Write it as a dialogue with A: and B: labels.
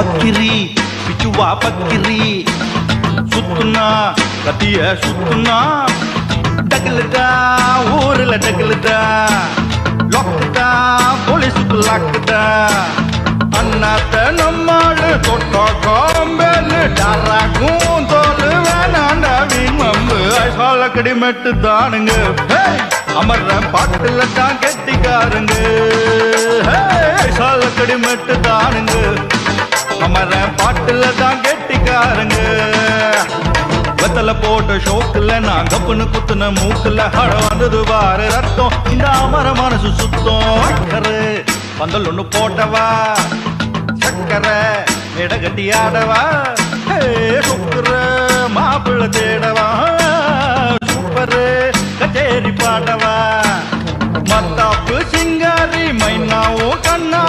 A: பக்கிரி பிச்சுவா பக்கிரி சுத்துனா கத்திய சுத்துனா டகுலுதா ஊருல டகுலுதா லொக்குதா போலீஸுக்கு லாக்குதா அண்ணாத்த நம்மாடு தொட்டா காம்பேலு டாராக்கும் தோலு வேணாண்டா வீண் மம்பு சாலக்கடி மெட்டு தானுங்க அமர்ற பாட்டுல தான் கெட்டிக்காருங்க சாலக்கடி மெட்டு தானுங்க அமர்ற பாட்டுல தான் கெட்டிக்காருங்க வெத்தல போட்ட ஷோக்குல நான் கப்புன்னு குத்துன மூக்குல ஹட வந்தது வாரு ரத்தம் இந்த அமர மனசு சுத்தம் சக்கரை பந்தல் ஒண்ணு போட்டவா சக்கரை இடகட்டி ஆடவா சுக்குற மாப்பிள்ள தேடவா சூப்பரு கச்சேரி பாடவா மத்தாப்பு சிங்காரி மைனாவும் கண்ணா